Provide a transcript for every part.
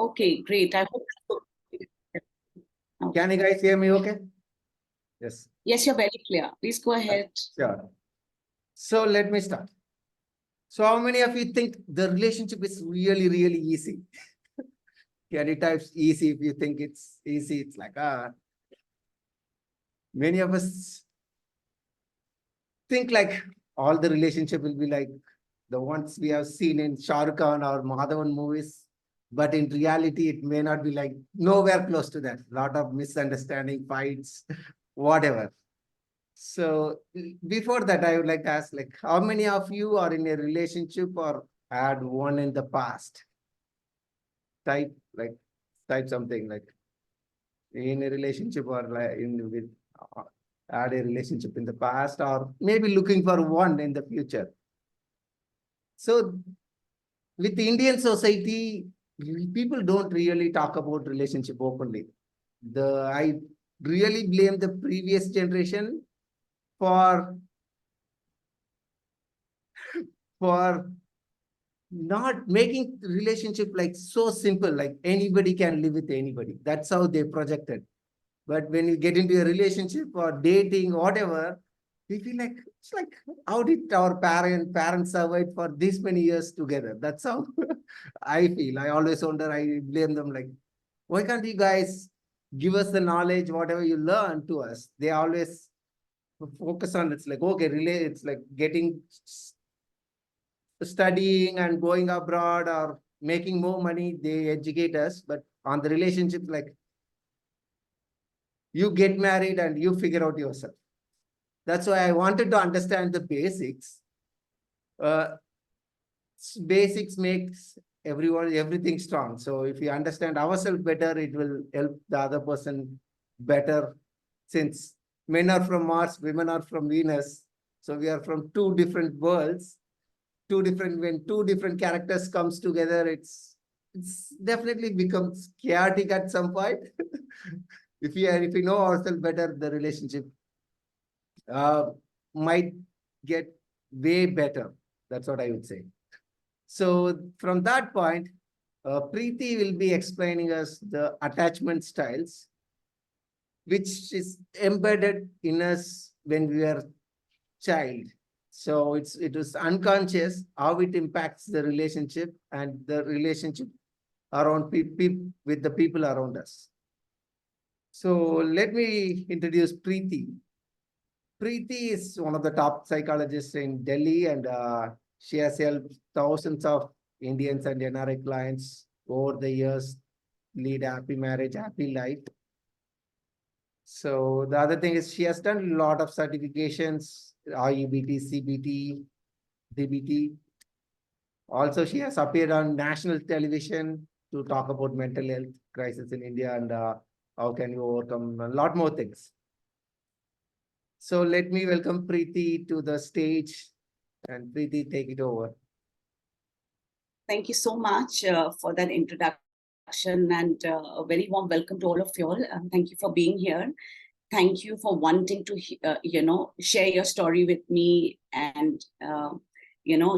Okay, great. I hope. Can you guys hear me okay? Yes. Yes, you're very clear. Please go ahead. Sure. So let me start. So how many of you think the relationship is really, really easy? Can you type easy if you think it's easy? It's like, many of us think like all the relationship will be like the ones we have seen in Shah Rukh Khan or Madhavan movies. But in reality, it may not be like nowhere close to that. A lot of misunderstanding, fights, whatever. So before that, I would like to ask, like, how many of you are in a relationship or had one in the past? Type type something like in a relationship or like in with had a relationship in the past or maybe looking for one in the future. So with Indian society, people don't really talk about relationship openly. I really blame the previous generation for for not making relationship like so simple, like anybody can live with anybody. That's how they projected. But when you get into a relationship or dating, whatever, we feel like it's like how did our parents survive for this many years together? That's how I feel. I always wonder, I blame them like, why can't you guys give us the knowledge, whatever you learn to us? They always focus on it's like, okay, relate, it's like getting studying and going abroad or making more money, they educate us. But on the relationship, like you get married and you figure out yourself. That's why I wanted to understand the basics. Uh, Basics makes everything strong. So if we understand ourselves better, it will help the other person better. Since men are from Mars, women are from Venus, so we are from two different worlds. When two different characters comes together, it's definitely becomes chaotic at some point. If we know ourselves better, the relationship uh, might get way better. That's what I would say. So from that point, Preeti will be explaining us the attachment styles, which is embedded in us when we are child. So it was unconscious how it impacts the relationship and the relationship around with the people around us. So let me introduce Preeti. Preeti is one of the top psychologists in Delhi, and she has helped thousands of Indians and NRI clients over the years lead a happy marriage, happy life. So the other thing is she has done a lot of certifications, IEBT, CBT, DBT. Also, she has appeared on national television to talk about mental health crisis in India and how can you overcome a lot more things. So let me welcome Preeti to the stage, and Preeti, take it over. Thank you so much for that introduction, and a very warm welcome to all of you all. Thank you for being here. Thank you for wanting to, share your story with me and,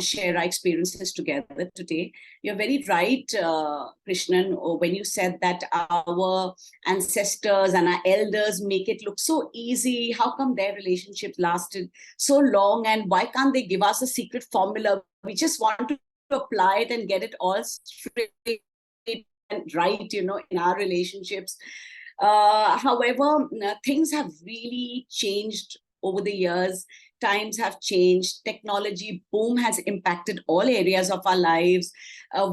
share our experiences together today. You're very right, Krishnan, when you said that our ancestors and our elders make it look so easy. How come their relationship lasted so long, and why can't they give us a secret formula? We just want to apply it and get it all straight and right, in our relationships. However, things have really changed over the years. Times have changed. Technology boom has impacted all areas of our lives.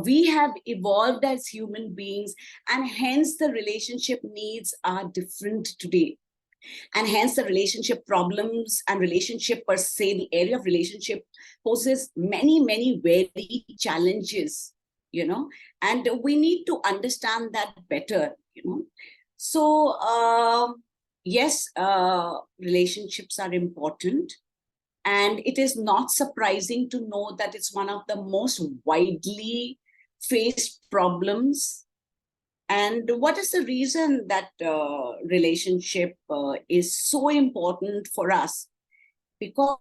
We have evolved as human beings, and hence the relationship needs are different today. And hence the relationship problems and relationship per se, the area of relationship poses many, many very challenges, and we need to understand that better, So, yes, relationships are important. And it is not surprising to know that it's one of the most widely faced problems. And what is the reason that relationship is so important for us? Because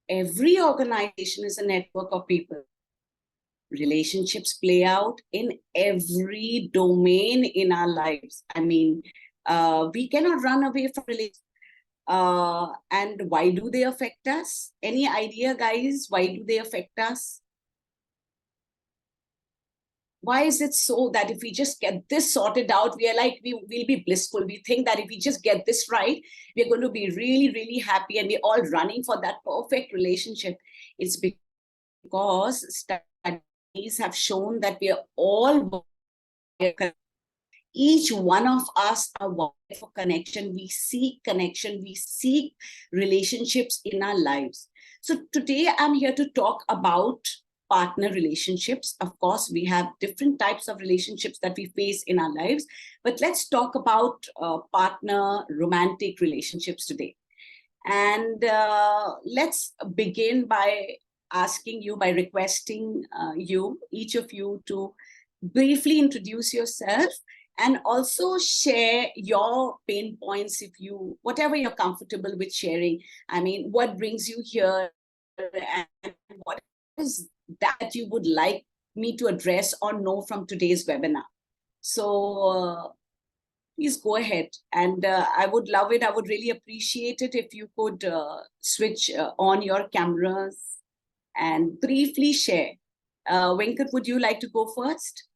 every organization is a network of people. relationships play out in every domain in our lives. I mean, we cannot run away from relationships. And why do they affect us? Any idea, guys? Why do they affect us? Why is it so that if we just get this sorted out, we are like, we'll be blissful. We think that if we just get this right, we're going to be really, really happy, and we're all running for that perfect relationship. It's because studies have shown that we are all, each one of us are wired for connection. We seek connection. We seek relationships in our lives. So today I'm here to talk about partner relationships. Of course, we have different types of relationships that we face in our lives, but let's talk about partner romantic relationships today. And let's begin by asking you, by requesting each of you, to briefly introduce yourself and also share your pain points, if you, whatever you're comfortable with sharing. I mean, what brings you here, and what is that you would like me to address or know from today's webinar. So please go ahead, and I would love it. I would really appreciate it if you could switch on your cameras and briefly share. Venkat, would you like to go first?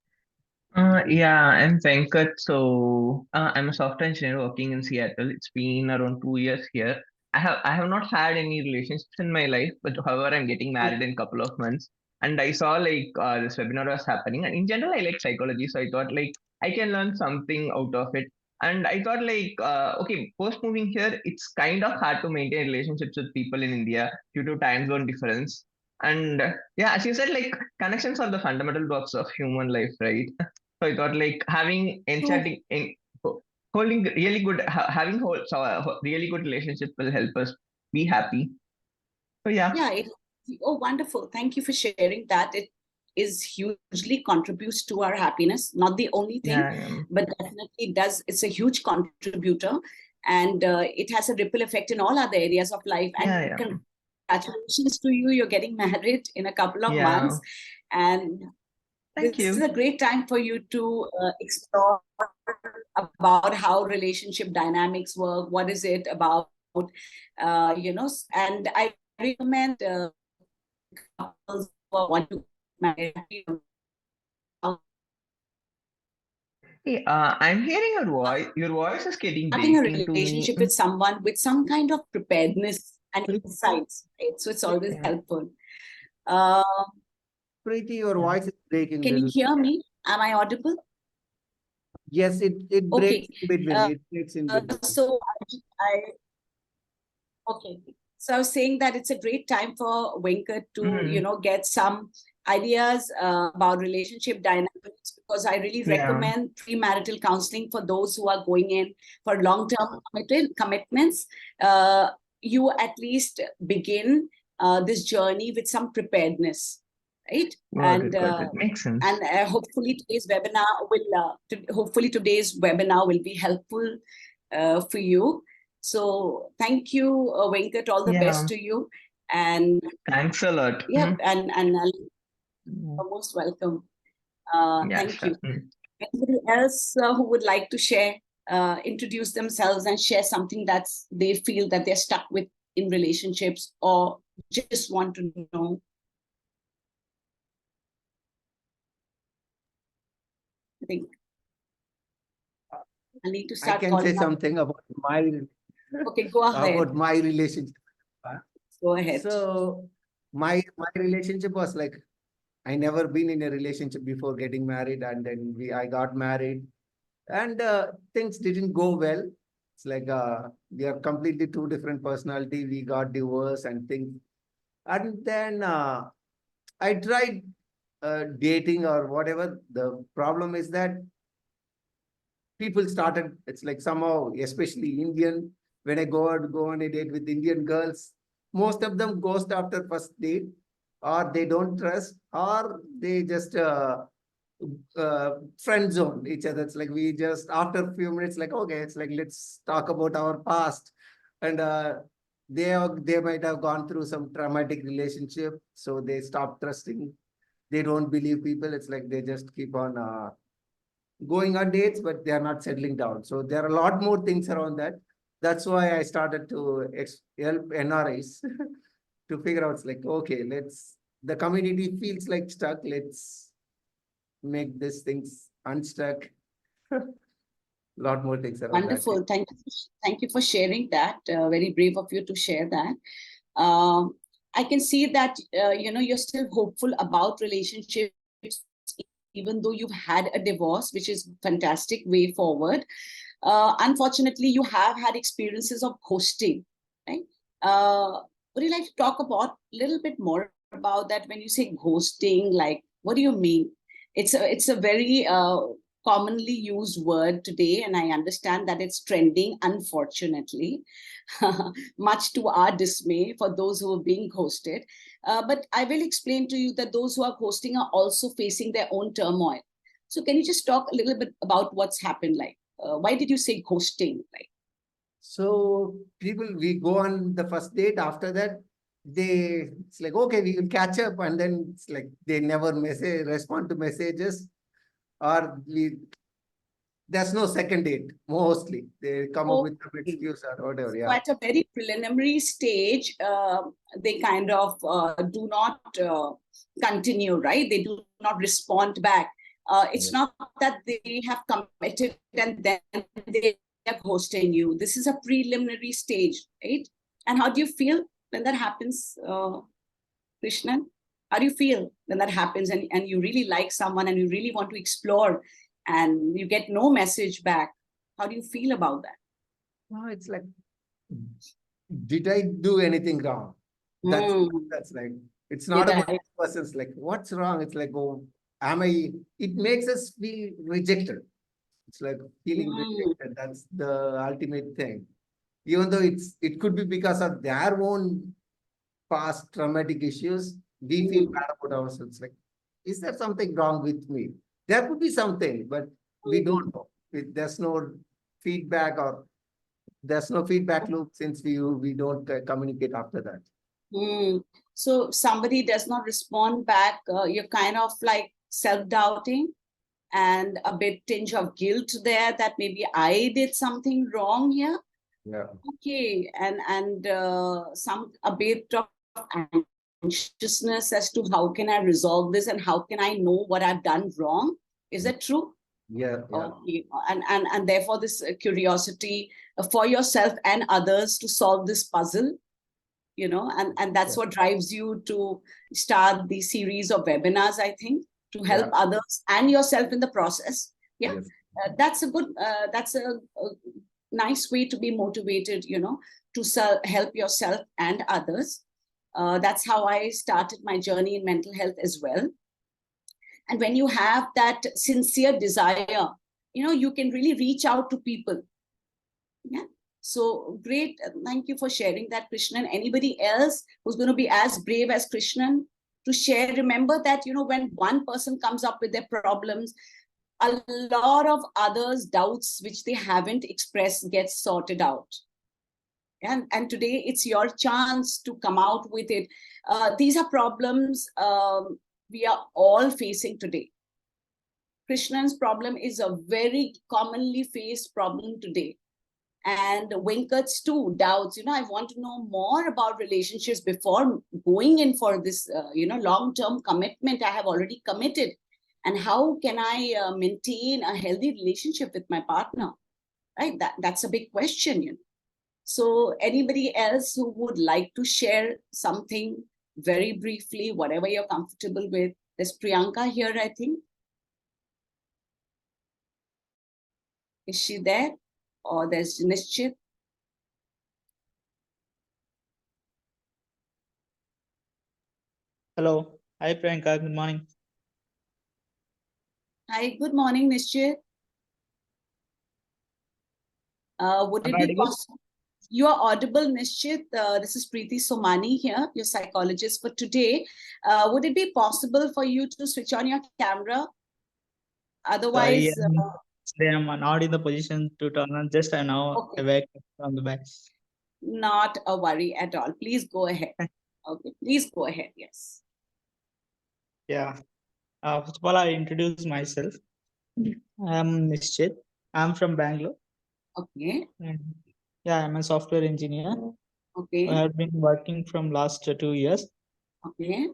Yeah, I'm Venkat. So I'm a software engineer working in Seattle. It's been around 2 years here. I have not had any relationships in my life, but however, I'm getting married in a couple of months. And I saw like this webinar was happening. And in general, I like psychology, so I thought like I can learn something out of it. And I thought like okay, post moving here, it's kind of hard to maintain relationships with people in India due to time zone difference. And yeah, as you said, like connections are the fundamental blocks of human life, right? So I thought like having True. enchanting, holding really good, having really good relationship will help us be happy. So yeah, Yeah. Oh, wonderful. Thank you for sharing that. It is hugely contributes to our happiness. Not the only thing, yeah, but definitely does. It's a huge contributor, and it has a ripple effect in all other areas of life. yeah, And yeah, congratulations to you. You're getting married in a couple of yeah. months, and Thank this is you. a great time for you to explore about how relationship dynamics work. What is it about? And I recommend couples who want to marry. Hey, I'm hearing your voice. Your voice is getting Starting a breaking to me. relationship with someone with some kind of preparedness and Preeti, insights, right? So it's always Yeah. helpful. Uh, Preeti, your Yeah. voice is breaking can you little. hear me? Am I audible? Yes, it breaks Okay. in between. Uh, It breaks in between. so I Okay. So I was saying that it's a great time for Venkat to, Mm, get some ideas about relationship dynamics, because I really yeah. recommend premarital counseling for those who are going in for long-term commitments. You at least begin this journey with some preparedness, right? Got it. Got it. Makes sense. And hopefully today's webinar will be helpful for you. So thank you, Venkat. All the best Yeah. to you. And Thanks a lot. yeah, and Mm. you're most welcome. Yeah, Thank sure. you. Anybody else who would like to share, introduce themselves and share something that they feel that they're stuck with in relationships, or just want to know? I think I need to I start can say calling up. something about Okay, go ahead. my relationship. Go ahead. So my relationship was like, I never been in a relationship before getting married, and then I got married, and things didn't go well. It's like we are completely two different personality. We got divorced and things, and then I tried dating or whatever. The problem is that people started, it's like somehow, especially Indian, when I go on a date with Indian girls, most of them ghost after first date, or they don't trust, or they just friend zone each other. It's like we just after a few minutes, like, okay, it's like let's talk about our past. And they might have gone through some traumatic relationship, so they stop trusting. they don't believe people. It's like they just keep on going on dates, but they are not settling down. So there are a lot more things around that. That's why I started to help NRIs to figure out, it's like, okay, the community feels like stuck. Let's make these things unstuck. A lot more things around that. Wonderful. Thank you for sharing that. Very brave of you to share that. I can see that you're still hopeful about relationships, even though you've had a divorce, which is fantastic way forward. Unfortunately, you have had experiences of ghosting, right? Would you like to talk about a little bit more about that? When you say ghosting, like, what do you mean? It's a very commonly used word today, and I understand that it's trending, unfortunately, much to our dismay for those who are being ghosted. But I will explain to you that those who are ghosting are also facing their own turmoil. So can you just talk a little bit about what's happened? Like, why did you say ghosting? Like, so people, we go on the first date. After that, it's like, okay, we will catch up, and then it's like they never respond to messages, or there's no second date. Mostly, they come up with some okay. excuse or whatever. So Yeah. at a very preliminary stage, they kind of do not continue, right? They do not respond back. It's not that they have committed and then they are ghosting you. This is a preliminary stage, right? And how do you feel when that happens, Krishnan? How do you feel when that happens and you really like someone and you really want to explore and you get no message back? How do you feel about that? No, it's like, did I do anything wrong? That's like, it's not about the person's like, what's wrong? It's like, oh, it makes us feel rejected. It's like feeling rejected. That's the ultimate thing. Even though it could be because of their own past traumatic issues, we feel bad about ourselves. Like, is there something wrong with me? There could be something, but we don't know. There's no feedback, or there's no feedback loop, since we don't communicate after that. So somebody does not respond back, you're kind of like self-doubting and a bit tinge of guilt there that maybe I did something wrong here. Yeah. Okay, and a bit of anxiousness as to how can I resolve this and how can I know what I've done wrong. Is that true? Yeah. Okay. And therefore this curiosity for yourself and others to solve this puzzle, and that's what drives you to start the series of webinars, I think, to help others and yourself in the process. Yes. That's a nice way to be motivated, to help yourself and others. That's how I started my journey in mental health as well. And when you have that sincere desire, you can really reach out to people. Yeah. So great. Thank you for sharing that, Krishnan. Anybody else who's going to be as brave as Krishnan to share? Remember that, when one person comes up with their problems, a lot of others' doubts, which they haven't expressed, gets sorted out. And today it's your chance to come out with it. These are problems we are all facing today. Krishnan's problem is a very commonly faced problem today. And Venkat's too, doubts. I want to know more about relationships before going in for this, long-term commitment I have already committed. And how can I maintain a healthy relationship with my partner? Right? That's a big question. So anybody else who would like to share something very briefly, whatever you're comfortable with? There's Priyanka here, I think. Is she there? Or there's Nishchit? Hello. Hi, Priyanka. Good morning. Hi, good morning, Nishchit. Would it be possible? You are audible, Nishchit. This is Preeti Somani here, your psychologist for today. Would it be possible for you to switch on your camera? Otherwise, Sorry, I'm not in the position to turn on. Just now awake from the bed. Not a worry at all. Please go ahead. Okay, please go ahead. Yes. Yeah. First of all, I introduce myself. I'm Nishchit. I'm from Bangalore. Okay. And yeah, I'm a software engineer. Okay. I have been working from last 2 years. Okay.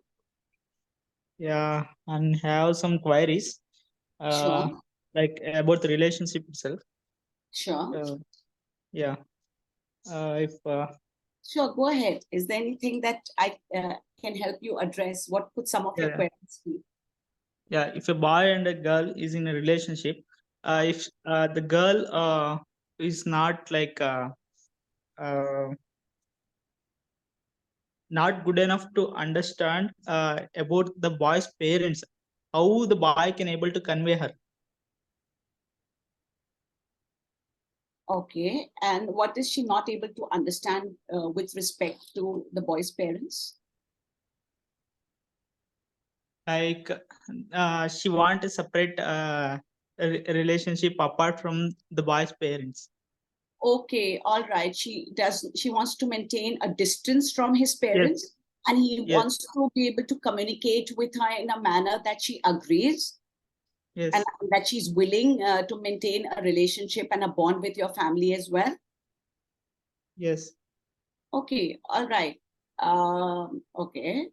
Yeah, and have some queries, Sure. like about the relationship itself. Sure. Yeah. If Sure. Go ahead. Is there anything that I can help you address? What could some of your Yeah. queries be? yeah, if a boy and a girl is in a relationship, if the girl is not like uh, not good enough to understand about the boy's parents, how the boy can able to convey her. Okay. And what is she not able to understand with respect to the boy's parents? Like she want a separate relationship apart from the boy's parents. Okay. All right. She wants to maintain a distance from his parents, and he Yes. wants to be able to communicate with her in a manner that she agrees. Yes. And that she's willing to maintain a relationship and a bond with your family as well. Yes. Okay, all right. Okay.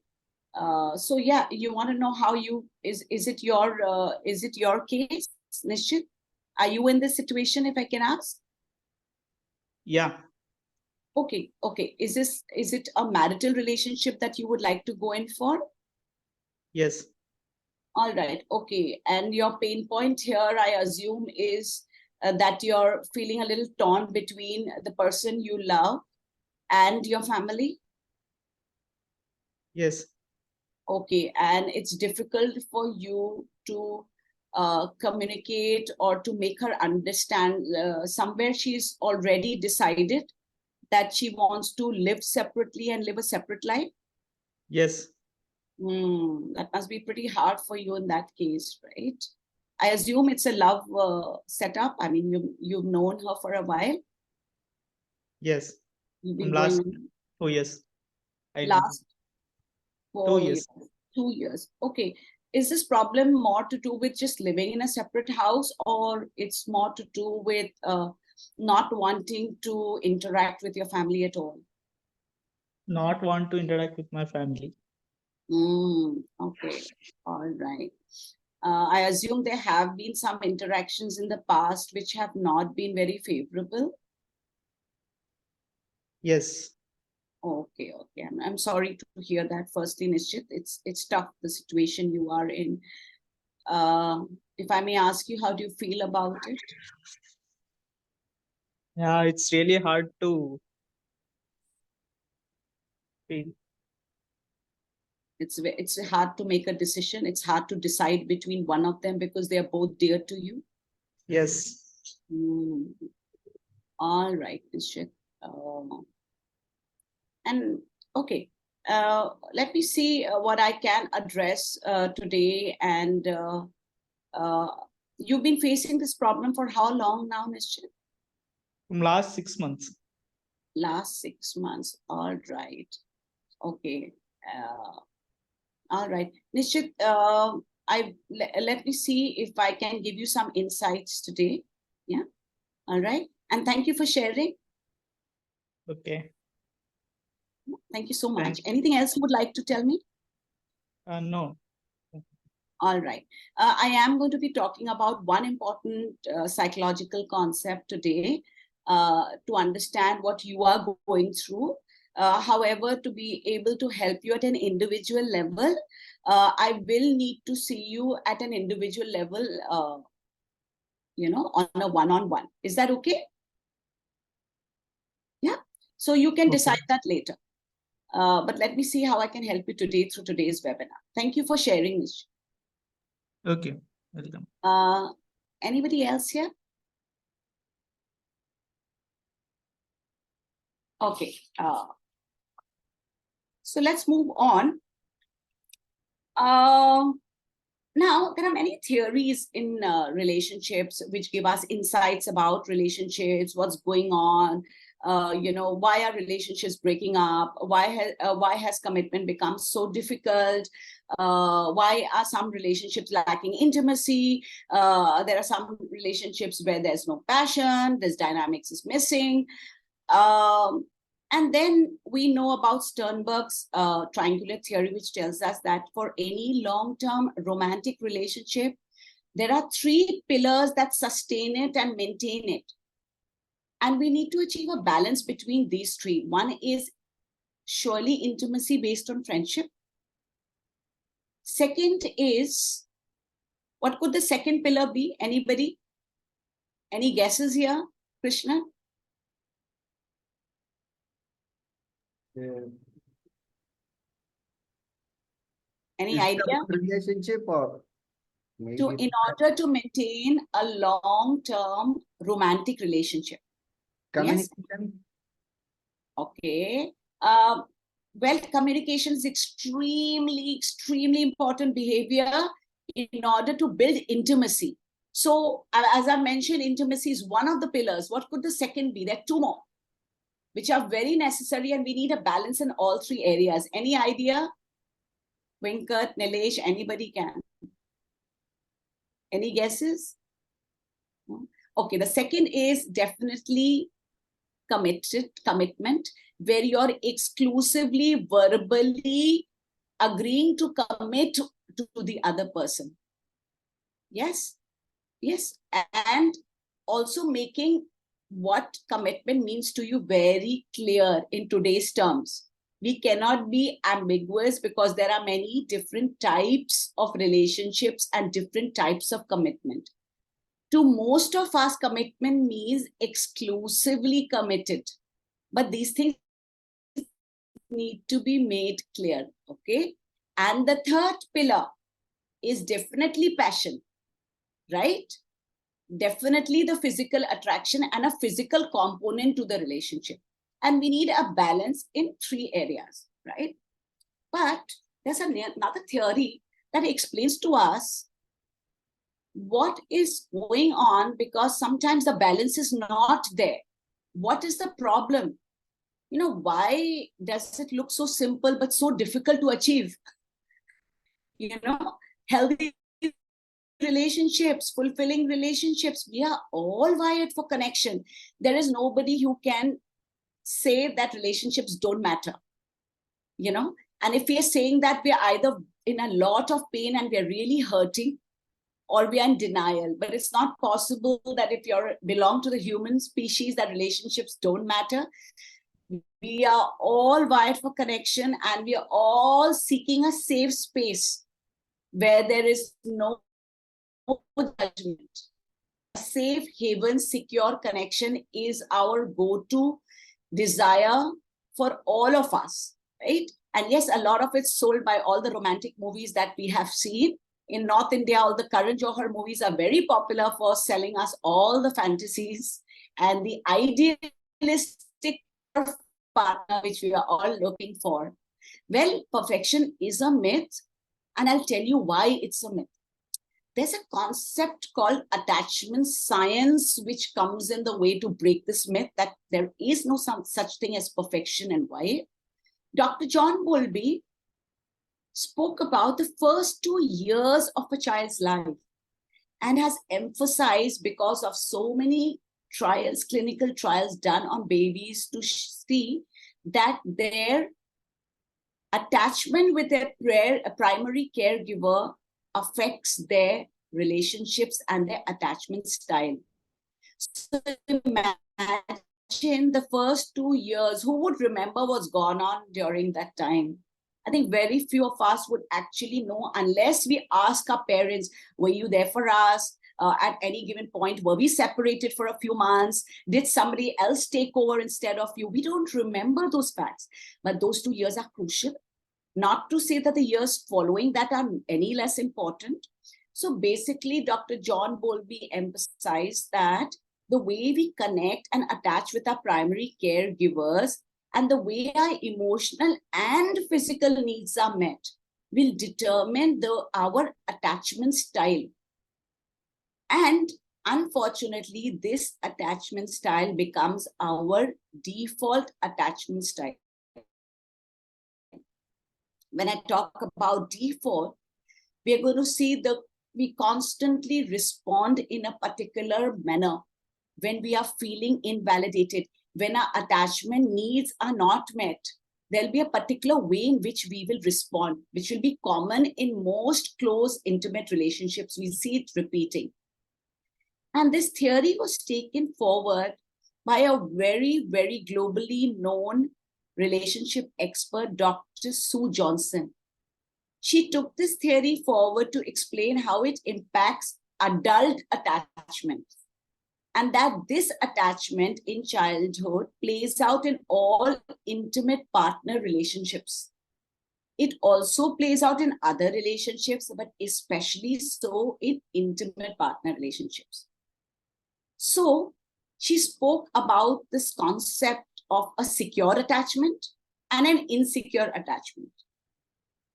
So yeah, you want to know how is it your case, Nishchit? Are you in this situation, if I can ask? Yeah. Okay, okay. Is it a marital relationship that you would like to go in for? Yes. All right, okay. And your pain point here, I assume, is that you're feeling a little torn between the person you love and your family. Yes. Okay, and it's difficult for you to communicate or to make her understand. Somewhere she's already decided that she wants to live separately and live a separate life. Yes. That must be pretty hard for you in that case, right? I assume it's a love setup. I mean, you've known her for a while. Yes. You've From been last going 2 years. last 2 4 years. years, 2 years. Okay. Is this problem more to do with just living in a separate house, or it's more to do with not wanting to interact with your family at all? Not want to interact with my family. Okay. All right. I assume there have been some interactions in the past which have not been very favorable. Yes. Okay, okay. I'm sorry to hear that. Firstly, Nishchit, it's tough, the situation you are in. If I may ask you, how do you feel about it? Yeah, it's really hard to feel. It's hard to make a decision. It's hard to decide between one of them because they are both dear to you. Yes. All right, Nishchit. And okay, let me see what I can address today. And you've been facing this problem for how long now, Nishchit? From last 6 months. Last 6 months. All right. Okay. All right, Nishchit. Let me see if I can give you some insights today. Yeah. All right. And thank you for sharing. Okay. Thank you so much. Thank you. Anything else you would like to tell me? No. All right. I am going to be talking about one important psychological concept today to understand what you are going through. However, to be able to help you at an individual level, I will need to see you at an individual level, on a one-on-one. Is that okay? Yeah. So you can decide that later. But let me see how I can help you today through today's webinar. Thank you for sharing this. Okay. Welcome. Anybody else here? Okay. So let's move on. Now, there are many theories in relationships which give us insights about relationships, what's going on, why are relationships breaking up? Why has commitment become so difficult? Why are some relationships lacking intimacy? There are some relationships where there's no passion, this dynamics is missing. And then we know about Sternberg's triangular theory, which tells us that for any long-term romantic relationship, there are 3 pillars that sustain it and maintain it. And we need to achieve a balance between these 3. One is surely intimacy based on friendship. Second is, what could the second pillar be? Anybody? Any guesses here, Krishna? Any idea? Relationship, or maybe In order to maintain a long-term romantic relationship. communication. Yes? Okay. Well, communication is extremely important behavior in order to build intimacy. So as I mentioned, intimacy is one of the pillars. What could the second be? There are 2 more, which are very necessary, and we need a balance in all 3 areas. Any idea? Venkat, Nilesh, anybody can. Any guesses? Okay, the second is definitely commitment, where you're exclusively verbally agreeing to commit to the other person. Yes, and also making what commitment means to you very clear in today's terms. We cannot be ambiguous because there are many different types of relationships and different types of commitment. To most of us, commitment means exclusively committed. But these things need to be made clear, okay? And the third pillar is definitely passion, right? Definitely the physical attraction and a physical component to the relationship. And we need a balance in 3 areas, right? But there's another theory that explains to us what is going on, because sometimes the balance is not there. What is the problem? Why does it look so simple but so difficult to achieve? Healthy relationships, fulfilling relationships, we are all wired for connection. There is nobody who can say that relationships don't matter. And if we are saying that, we are either in a lot of pain and we are really hurting, or we are in denial. But it's not possible that if you belong to the human species, that relationships don't matter. We are all wired for connection, and we are all seeking a safe space where there is no judgment. A safe haven, secure connection is our go-to desire for all of us, right? And yes, a lot of it's sold by all the romantic movies that we have seen. In North India, all the Karan Johar movies are very popular for selling us all the fantasies and the idealistic partner which we are all looking for. Well, perfection is a myth, and I'll tell you why it's a myth. There's a concept called attachment science which comes in the way to break this myth that there is no such thing as perfection. And why? Dr. John Bowlby spoke about the first 2 years of a child's life and has emphasized, because of so many trials, clinical trials done on babies, to see that their attachment with their primary caregiver affects their relationships and their attachment style. So imagine the first 2 years, who would remember what's gone on during that time? I think very few of us would actually know, unless we ask our parents, were you there for us? At any given point, were we separated for a few months? Did somebody else take over instead of you? We don't remember those facts, but those 2 years are crucial. Not to say that the years following that are any less important. So basically, Dr. John Bowlby emphasized that the way we connect and attach with our primary caregivers and the way our emotional and physical needs are met will determine our attachment style. And unfortunately, this attachment style becomes our default attachment style. When I talk about default, we are going to see we constantly respond in a particular manner when we are feeling invalidated, when our attachment needs are not met. There'll be a particular way in which we will respond, which will be common in most close, intimate relationships. We see it repeating. And this theory was taken forward by a very, very globally known relationship expert, Dr. Sue Johnson. She took this theory forward to explain how it impacts adult attachment, and that this attachment in childhood plays out in all intimate partner relationships. It also plays out in other relationships, but especially so in intimate partner relationships. So she spoke about this concept of a secure attachment and an insecure attachment.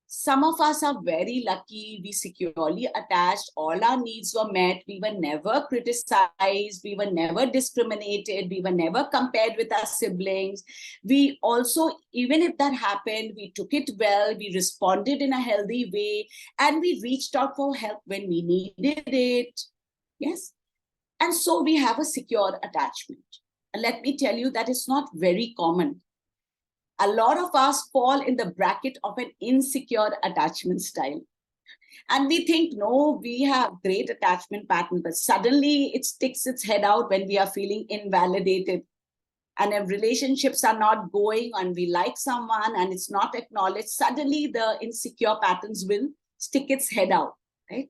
Some of us are very lucky. We securely attached. All our needs were met. We were never criticized. We were never discriminated. We were never compared with our siblings. We also, even if that happened, we took it well. We responded in a healthy way. And we reached out for help when we needed it. Yes. And so we have a secure attachment. And let me tell you that it's not very common. A lot of us fall in the bracket of an insecure attachment style. And we think, no, we have great attachment pattern, but suddenly it sticks its head out when we are feeling invalidated. And if relationships are not going and we like someone and it's not acknowledged, suddenly the insecure patterns will stick its head out, right?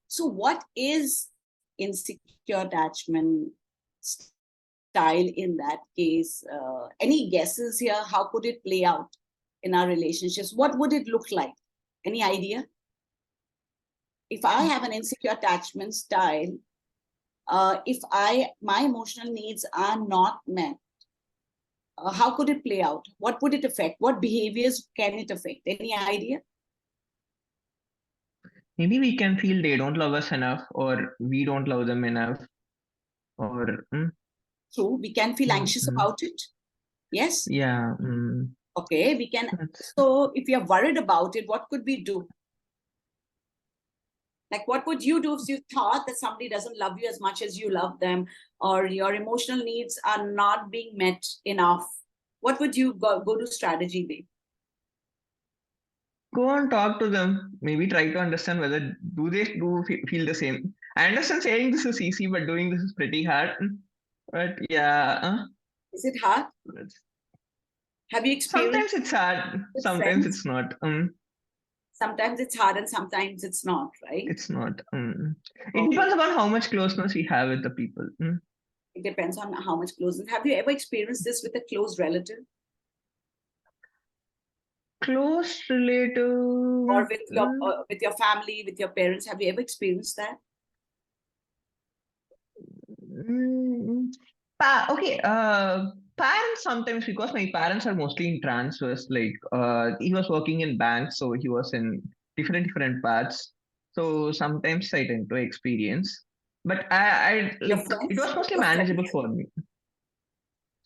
So what is insecure attachment style in that case? Any guesses here? How could it play out in our relationships? What would it look like? Any idea? If I have an insecure attachment style, if my emotional needs are not met, how could it play out? What would it affect? What behaviors can it affect? Any idea? Maybe we can feel they don't love us enough, or we don't love them enough, or True, we can feel anxious about it. Yes. yeah. Okay, we can. So if we are worried about it, what could we do? Like, what would you do if you thought that somebody doesn't love you as much as you love them, or your emotional needs are not being met enough? What would you go to strategy be? Go and talk to them. Maybe try to understand whether they feel the same. I understand saying this is easy, but doing this is pretty hard. But yeah. Is it hard? Have you experienced? Sometimes it's hard. Sometimes it's not. Sometimes it's hard and sometimes it's not, right? It's not. It depends upon how much closeness we have with the people. It depends on how much closeness. Have you ever experienced this with a close relative? Close relative, or with your family, with your parents? Have you ever experienced that? Okay. Parents sometimes, because my parents are mostly in transfers. Like he was working in banks, so he was in different paths. So sometimes I tend to experience, but it was mostly manageable for me.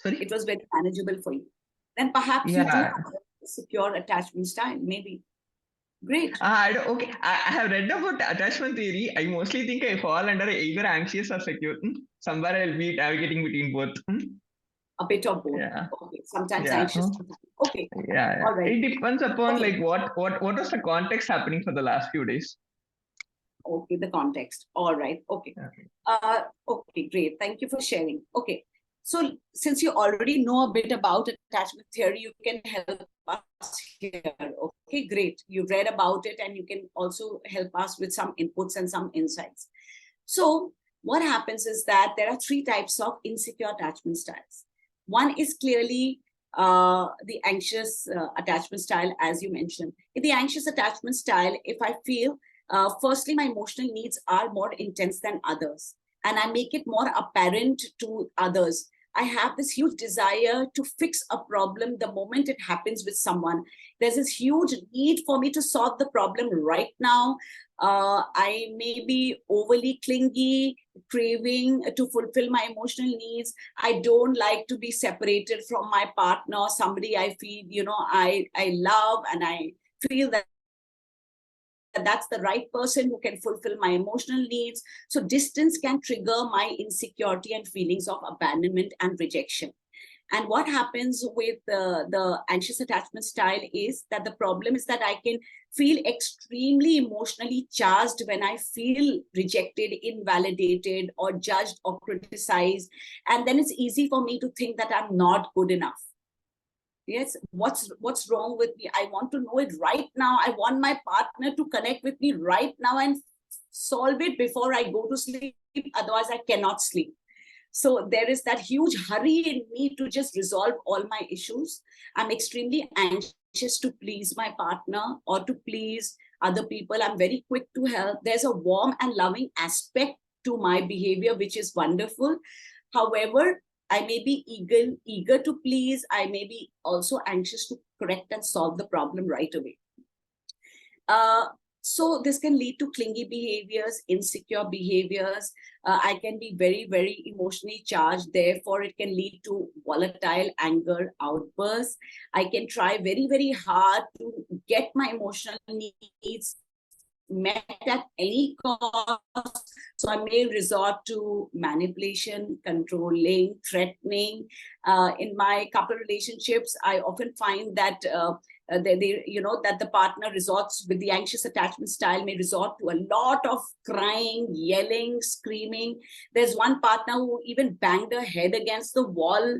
Sorry, it was very manageable for you. Then perhaps you do have a secure attachment style, maybe. Great. Okay. I have read about attachment theory. I mostly think I fall under either anxious or secure. Somewhere I'll be navigating between both. A bit of both. Yeah. Okay. Sometimes anxious. Sometimes. Okay. Yeah. All right. It depends upon like what was the context happening for the last few days. Okay, the context. All right. Okay. Okay, great. Thank you for sharing. Okay. So since you already know a bit about attachment theory, you can help us here. Okay, great. You read about it and you can also help us with some inputs and some insights. So what happens is that there are three types of insecure attachment styles. One is clearly the anxious attachment style, as you mentioned. In the anxious attachment style, if I feel, firstly, my emotional needs are more intense than others, and I make it more apparent to others. I have this huge desire to fix a problem the moment it happens with someone. There's this huge need for me to solve the problem right now. I may be overly clingy, craving to fulfill my emotional needs. I don't like to be separated from my partner, somebody I feel, I love, and I feel that that's the right person who can fulfill my emotional needs. So distance can trigger my insecurity and feelings of abandonment and rejection. And what happens with the anxious attachment style is that the problem is that I can feel extremely emotionally charged when I feel rejected, invalidated, or judged or criticized. And then it's easy for me to think that I'm not good enough. Yes, what's wrong with me? I want to know it right now. I want my partner to connect with me right now and solve it before I go to sleep. Otherwise, I cannot sleep. So there is that huge hurry in me to just resolve all my issues. I'm extremely anxious to please my partner or to please other people. I'm very quick to help. There's a warm and loving aspect to my behavior, which is wonderful. However, I may be eager to please. I may be also anxious to correct and solve the problem right away. So this can lead to clingy behaviors, insecure behaviors. I can be very, very emotionally charged. Therefore, it can lead to volatile anger outbursts. I can try very, very hard to get my emotional needs met at any cost. So I may resort to manipulation, controlling, threatening. In my couple relationships, I often find that that the partner resorts with the anxious attachment style may resort to a lot of crying, yelling, screaming. There's one partner who even banged her head against the wall.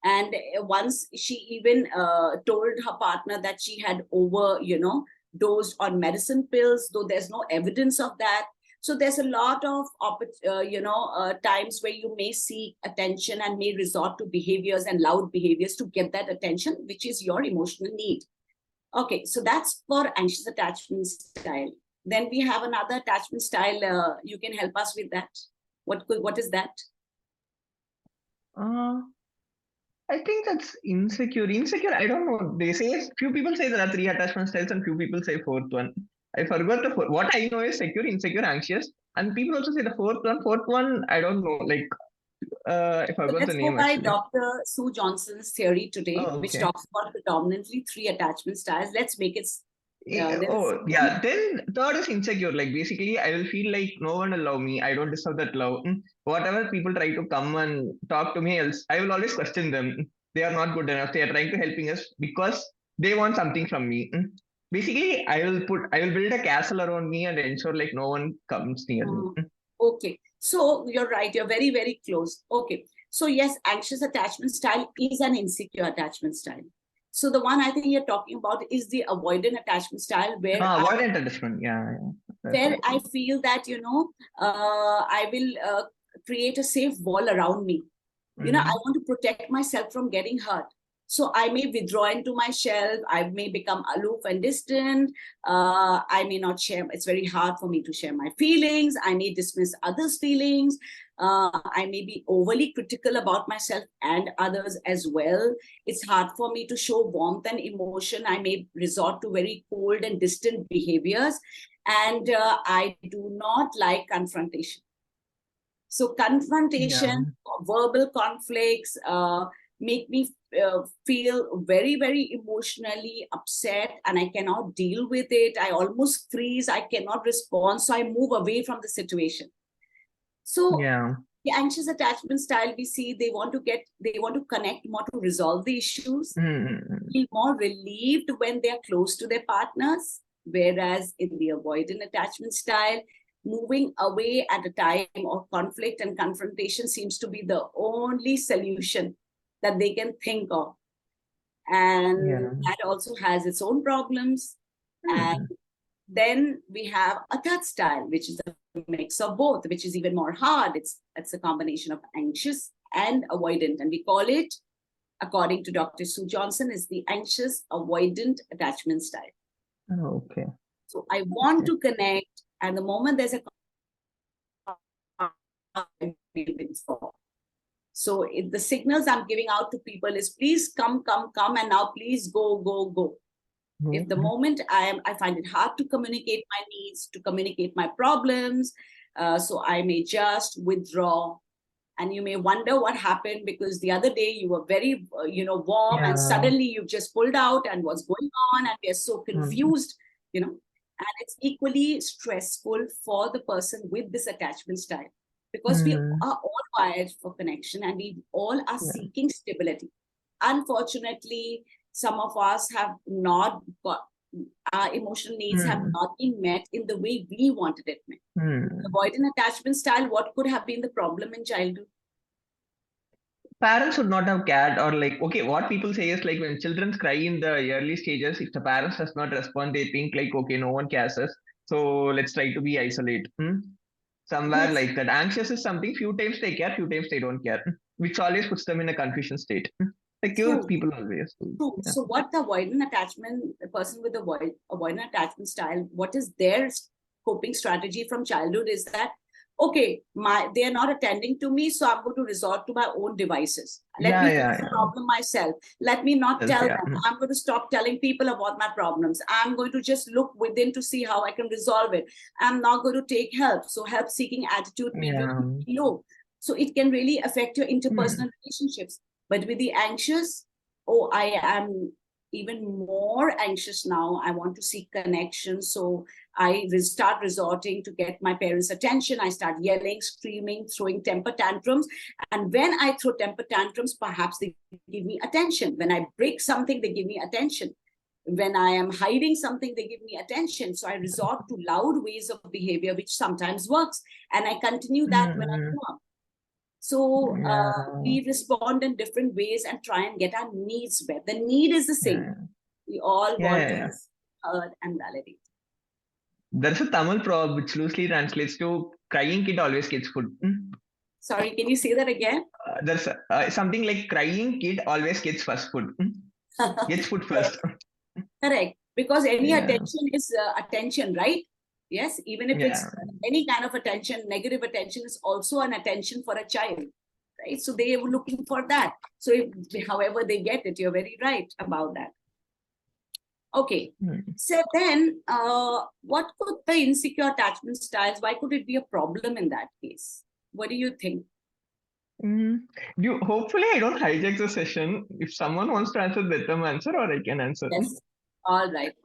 And once she even told her partner that she had dosed on medicine pills, though there's no evidence of that. So there's a lot of times where you may seek attention and may resort to behaviors and loud behaviors to get that attention, which is your emotional need. Okay, so that's for anxious attachment style. Then we have another attachment style. You can help us with that. What is that? I think that's insecure. Insecure, I don't know. They say, few people say there are 3 attachment styles and few people say 4th one. I forgot the fourth. What I know is secure, insecure, anxious. And people also say the 4th one. 4th one, I don't know. Like, I forgot the name Let's go by actually. Dr. Sue Johnson's theory today, Oh, which okay. talks about predominantly 3 attachment styles. Let's make it. Then 3rd is insecure. Like basically, I will feel like no one will love me. I don't deserve that love. Whatever people try to come and talk to me, else I will always question them. They are not good enough. They are trying to helping us because they want something from me. Basically, I will build a castle around me and ensure like no one comes near me. Okay, so you're right. You're very, very close. Okay, so yes, anxious attachment style is an insecure attachment style. So the one I think you're talking about is the avoidant attachment style, where avoidant attachment, where I feel that I will create a safe wall around me. I want to protect myself from getting hurt. So I may withdraw into my shell. I may become aloof and distant. I may not share. It's very hard for me to share my feelings. I may dismiss others' feelings. I may be overly critical about myself and others as well. It's hard for me to show warmth and emotion. I may resort to very cold and distant behaviors. And I do not like confrontation. So confrontation, verbal conflicts make me feel very, very emotionally upset, and I cannot deal with it. I almost freeze. I cannot respond. So I move away from the situation. So the anxious attachment style, we see they want to connect more, to resolve the issues, feel more relieved when they are close to their partners. Whereas in the avoidant attachment style, moving away at a time of conflict and confrontation seems to be the only solution that they can think of. And that also has its own problems. And then we have a third style, which is a mix of both, which is even more hard. It's a combination of anxious and avoidant. And we call it, according to Dr. Sue Johnson, is the anxious avoidant attachment style. Okay. So I want to connect, and the moment there's a so the signals I'm giving out to people is please come, and now please go. If the moment I find it hard to communicate my needs, to communicate my problems, so I may just withdraw. And you may wonder what happened, because the other day you were very, warm, and suddenly you've just pulled out, and what's going on, and we're so confused, and it's equally stressful for the person with this attachment style, because we are all wired for connection, and we all are seeking stability. Unfortunately, some of us have not got, our emotional needs have not been met in the way we wanted it met. Avoidant attachment style, what could have been the problem in childhood? Parents would not have cared, or like, okay, what people say is like, when children cry in the early stages, if the parents does not respond, they think like, okay, no one cares us, so let's try to be isolate. Somewhere Yes. like that. Anxious is something, few times they care, few times they don't care, which always puts them in a confusion state. Like you people always do. True. Yeah. So what the avoidant attachment, the person with the avoidant attachment style, what is their coping strategy from childhood is that, okay, they are not attending to me, so I'm going to resort to my own devices. Let me fix the problem myself. Let me not tell them. I'm going to stop telling people about my problems. I'm going to just look within to see how I can resolve it. I'm not going to take help. So help-seeking attitude may be low. So it can really affect your interpersonal relationships. But with the anxious, oh, I am even more anxious now. I want to seek connection. So I start resorting to get my parents' attention. I start yelling, screaming, throwing temper tantrums. And when I throw temper tantrums, perhaps they give me attention. When I break something, they give me attention. When I am hiding something, they give me attention. So I resort to loud ways of behavior, which sometimes works. And I continue that when I grow up. So we respond in different ways and try and get our needs met. The need is the same. We all want to be heard and validated. There's a Tamil proverb which loosely translates to crying kid always gets food. Sorry, can you say that again? There's something like crying kid always gets first food. Gets food first. Correct. Because any attention is attention, right? Yes, even if it's any kind of attention, negative attention is also an attention for a child, right? So they were looking for that. So however they get it, you're very right about that. Okay, so then what could the insecure attachment styles, why could it be a problem in that case? What do you think? Hopefully I don't hijack the session. If someone wants to answer, let them answer, or I can answer. Yes, all right,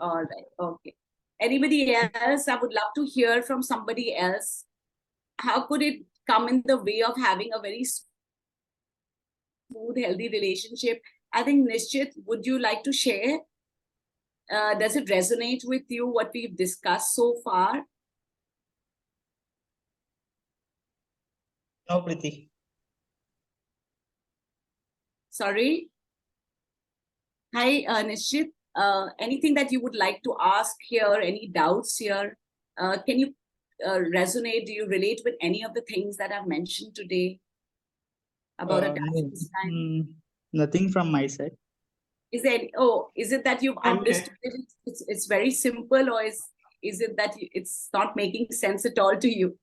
okay. Anybody else? I would love to hear from somebody else. How could it come in the way of having a very smooth, healthy relationship? I think, Nishchit, would you like to share? Does it resonate with you, what we've discussed so far? No, Preeti. Sorry? Hi, Nishchit. Anything that you would like to ask here, any doubts here? Can you resonate? Do you relate with any of the things that I've mentioned today about attachment style? Nothing from my side. Is there is it that you've understood it? It's very simple, or is it that it's not making sense at all to you?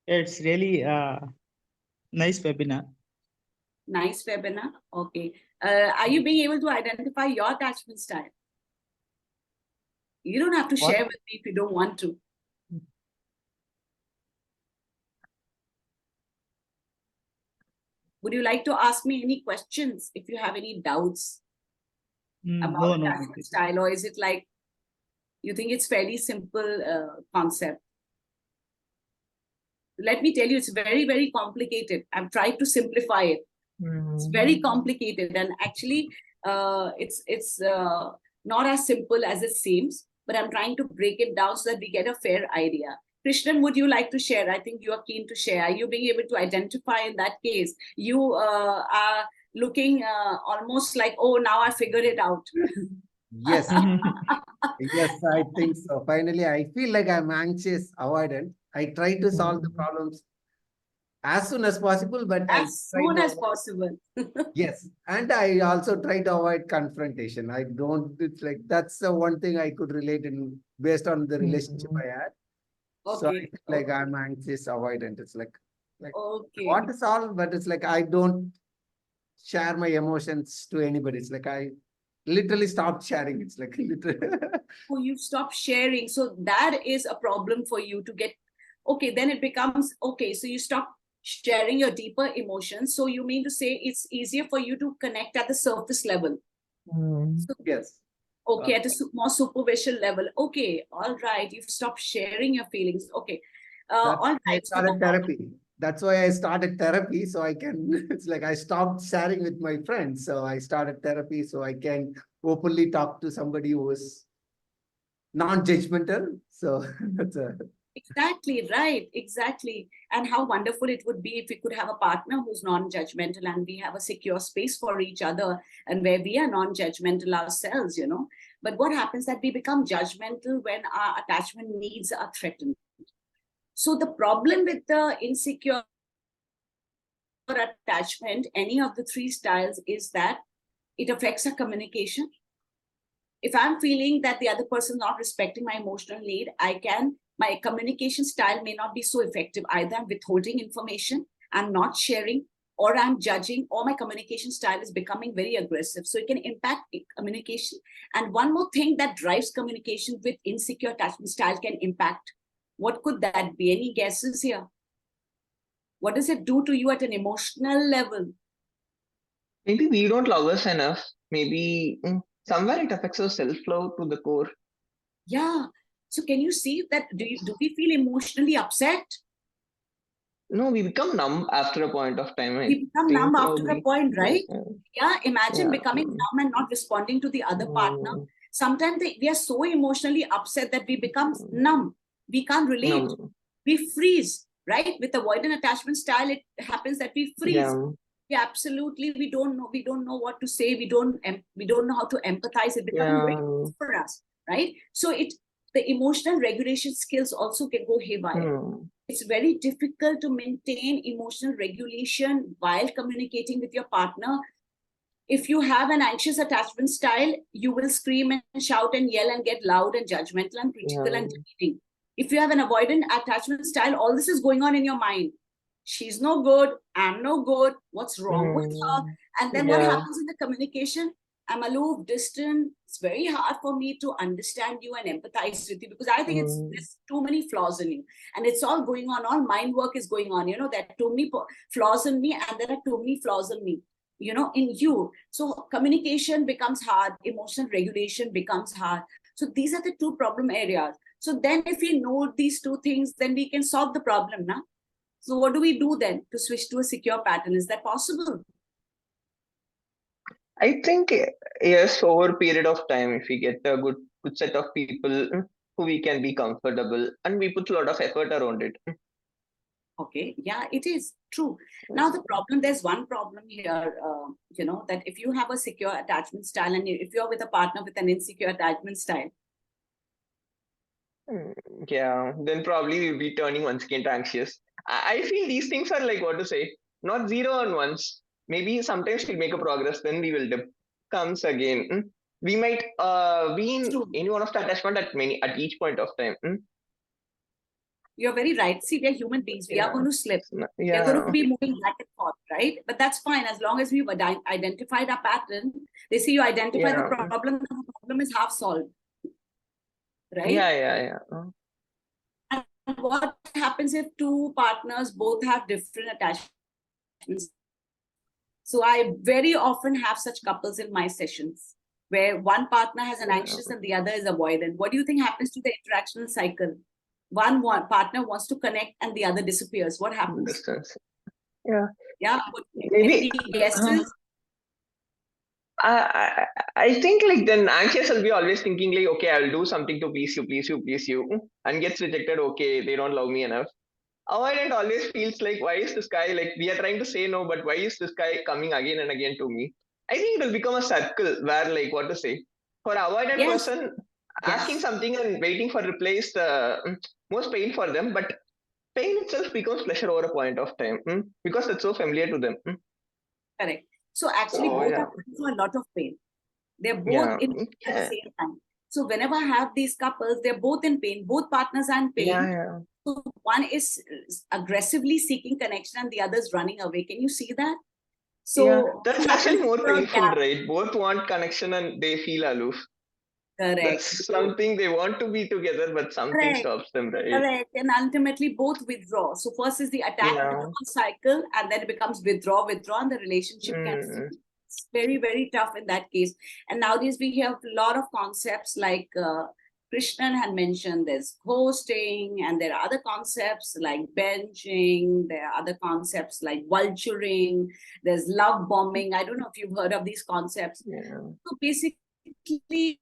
It's really nice webinar. Nice webinar. Okay. Are you being able to identify your attachment style? You don't have to share with me if you don't want to. Would you like to ask me any questions if you have any doubts about attachment style, or is it like you think it's fairly simple concept? Let me tell you, it's very, very complicated. I've tried to simplify it. It's very complicated, and actually it's not as simple as it seems, but I'm trying to break it down so that we get a fair idea. Krishnan, would you like to share? I think you are keen to share. Are you being able to identify in that case? You are looking almost like, oh, now I figured it out. Yes. Yes, I think so. Finally, I feel like I'm anxious, avoidant. I try to solve the problems as soon as possible, but as soon as possible. Yes, and I also try to avoid confrontation. I don't. It's like that's the one thing I could relate in based on the relationship I had. Okay. So I feel like I'm anxious, avoidant. It's like okay. what is all, but it's like I don't share my emotions to anybody. It's like I literally stopped sharing. It's like literally. Oh, you stop sharing. So that is a problem for you to get. Okay, then it becomes okay. So you stop sharing your deeper emotions. So you mean to say it's easier for you to connect at the surface level. So, Yes. okay, at a more superficial level. Okay, all right. You've stopped sharing your feelings. Okay. That's All why I right. So started therapy. That's why I started therapy. So I can, it's like I stopped sharing with my friends. So I started therapy so I can openly talk to somebody who is non-judgmental. So that's a, exactly right. Exactly. And how wonderful it would be if we could have a partner who's non-judgmental and we have a secure space for each other and where we are non-judgmental ourselves, you know. But what happens that we become judgmental when our attachment needs are threatened. So the problem with the insecure attachment, any of the three styles, is that it affects our communication. If I'm feeling that the other person is not respecting my emotional need, my communication style may not be so effective. Either I'm withholding information, I'm not sharing, or I'm judging, or my communication style is becoming very aggressive. So it can impact communication. And one more thing that drives communication with insecure attachment style can impact. What could that be? Any guesses here? What does it do to you at an emotional level? Maybe we don't love us enough. Maybe somewhere it affects our self-love to the core. Yeah. So can you see that? Do we feel emotionally upset? No, we become numb after a point of time. I We become think numb after a probably. point, right? Yeah. Imagine Yeah. becoming numb and not responding to the other partner. Sometimes we are so emotionally upset that we become numb. We can't relate. No. We freeze, right? With avoidant attachment style, it happens that we freeze. Yeah. We don't know what to say. We don't know how to empathize. It becomes very difficult for us, right? So the emotional regulation skills also can go haywire. It's very difficult to maintain emotional regulation while communicating with your partner. If you have an anxious attachment style, you will scream and shout and yell and get loud and judgmental and critical and demeaning. If you have an avoidant attachment style, all this is going on in your mind. She's no good, I'm no good, what's wrong with her? And then what happens in the communication? I'm aloof, distant. It's very hard for me to understand you and empathize with you because I think there's too many flaws in you. And it's all going on, all mind work is going on. You know, there are too many flaws in me and there are too many flaws in me, you know, in you. So communication becomes hard, emotional regulation becomes hard. So these are the two problem areas. So then if we know these two things, then we can solve the problem now. So what do we do then to switch to a secure pattern? Is that possible? I think yes, over a period of time, if we get a good set of people who we can be comfortable and we put a lot of effort around it. Okay, yeah, it is true. Now there's one problem here, you know, that if you have a secure attachment style and if you're with a partner with an insecure attachment style. Yeah, then probably we'll be turning once again to anxious. I feel these things are like, what to say, not zero and ones. Maybe sometimes we'll make a progress, then we will dip. Comes again. We might be in any one of the attachment at each point of time. You're very right. See, we're human beings. We are going to slip. Yeah. We're going to be moving back and forth, right? But that's fine as long as we've identified our pattern. They say you identify the problem is half solved, right? Yeah. And what happens if two partners both have different attachments? So I very often have such couples in my sessions where one partner has an anxious and the other is avoidant. What do you think happens to the interactional cycle? One partner wants to connect and the other disappears. What happens? Distance. Yeah. Yeah. Maybe. Any guesses? I think like then anxious will be always thinking like, okay, I'll do something to please you, and gets rejected. Okay, they don't love me enough. Avoidant always feels like, why is this guy like, we are trying to say no, but why is this guy coming again and again to me? I think it will become a circle where like, what to say, for avoidant person, asking something and waiting for reply is the most pain for them, but pain itself becomes pleasure over a point of time because it's so familiar to them. Correct. So actually both are going through a lot of pain. They're both in pain at the same time. So whenever I have these couples, they're both in pain. Both partners are in pain. So one is aggressively seeking connection and the other is running away. Can you see that? So that's what actually happens more is the painful, gap. right? Both want connection and they feel aloof. Correct. That's something they want to be together, but something Correct. stops them, right? Correct. And ultimately both withdraw. So first is the attack Yeah. withdrawal cycle, and then it becomes withdraw, and the relationship gets very, very tough in that case. And nowadays we have a lot of concepts like Krishnan had mentioned, there's ghosting, and there are other concepts like benching, there are other concepts like vulturing, there's love bombing. I don't know if you've heard of these concepts. Yeah. So basically,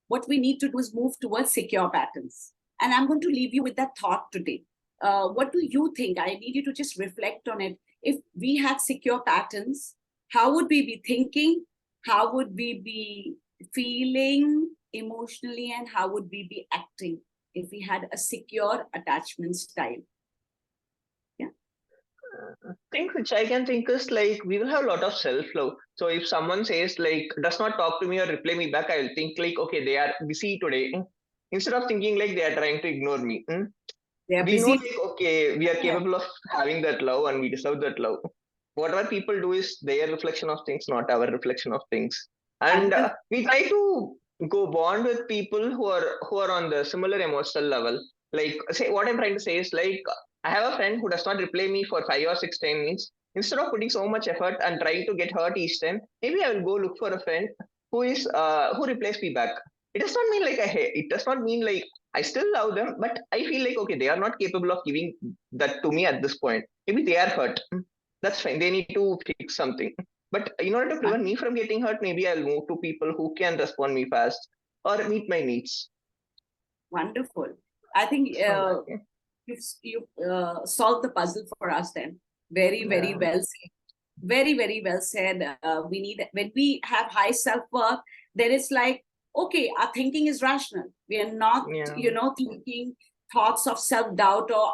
what we need to do is move towards secure patterns. And I'm going to leave you with that thought today. What do you think? I need you to just reflect on it. If we had secure patterns, how would we be thinking? How would we be feeling emotionally? And how would we be acting if we had a secure attachment style? Thing which I can think is like we will have a lot of self-love. So if someone says like does not talk to me or reply me back, I will think like okay, they are busy today. Instead of thinking like they are trying to ignore me. They are We know busy. like okay, we are capable of having that love and we deserve that love. Whatever people do is their reflection of things, not our reflection of things. And we try to go bond with people who are on the similar emotional level. Like say what I'm trying to say is like I have a friend who does not reply me for 5 or 6 times. Instead of putting so much effort and trying to get hurt each time, maybe I will go look for a friend who replies me back. It does not mean like I hate. It does not mean like I still love them, but I feel like okay, they are not capable of giving that to me at this point. Maybe they are hurt. That's fine. They need to fix something. But in order to prevent me from getting hurt, maybe I'll move to people who can respond me fast or meet my needs. Wonderful. I think you solved the puzzle for us then. Very, very well said. Very, very well said. We need, when we have high self-worth, then it's like, okay, our thinking is rational. We are not, thinking thoughts of self-doubt or,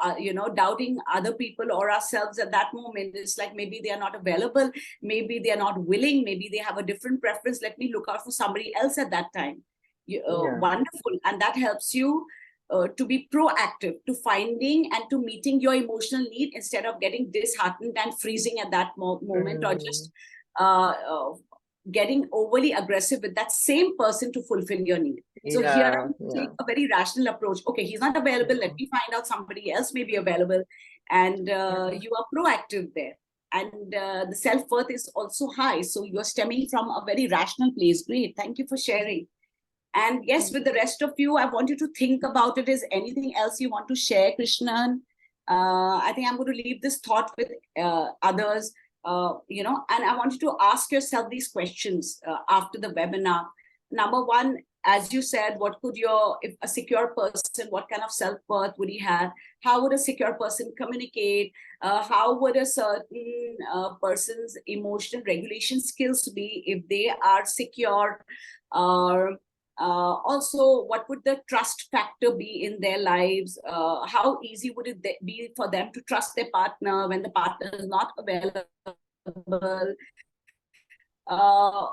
doubting other people or ourselves at that moment. It's like maybe they are not available. Maybe they are not willing. Maybe they have a different preference. Let me look out for somebody else at that time. Wonderful. And that helps you to be proactive, to finding and to meeting your emotional need instead of getting disheartened and freezing at that moment or just getting overly aggressive with that same person to fulfill your need. So here, take a very rational approach. Okay, he's not available. Let me find out somebody else may be available. And you are proactive there. And the self-worth is also high. So you're stemming from a very rational place. Great. Thank you for sharing. And yes, with the rest of you, I want you to think about it. Is anything else you want to share, Krishnan? I think I'm going to leave this thought with others, and I want you to ask yourself these questions after the webinar. Number one, as you said, if a secure person, what kind of self-worth would he have? How would a secure person communicate? How would a certain person's emotional regulation skills be if they are secure? Also, what would the trust factor be in their lives? How easy would it be for them to trust their partner when the partner is not available? A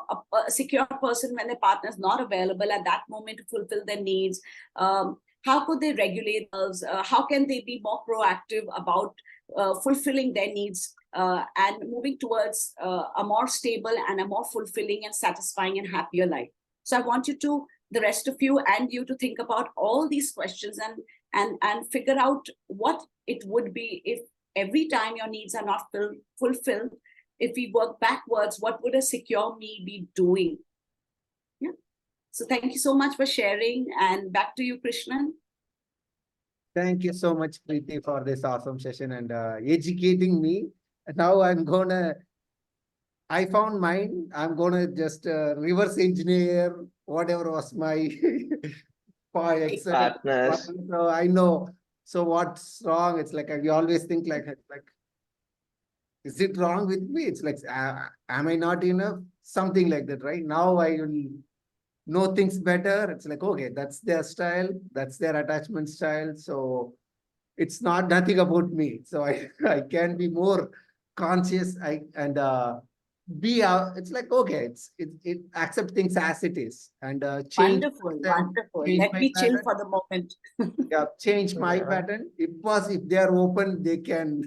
secure person when their partner is not available at that moment to fulfill their needs. How could they regulate themselves? How can they be more proactive about fulfilling their needs and moving towards a more stable and a more fulfilling and satisfying and happier life? So I want you to, the rest of you and you, to think about all these questions and figure out what it would be if every time your needs are not fulfilled. If we work backwards, what would a secure me be doing? Yeah. So thank you so much for sharing, and back to you, Krishnan. Thank you so much, Preeti, for this awesome session and educating me. Now I found mine. I'm gonna just reverse engineer whatever was my Partners. So I know. So what's wrong? It's like we always think like, is it wrong with me? It's like, am I not enough? Something like that, right? Now I will know things better. It's like, okay, that's their style. That's their attachment style. So it's not nothing about me. So I can be more conscious. It's like, okay, it accept things as it is and change. Wonderful. Let me chill for the moment. Change my pattern. If they are open, they can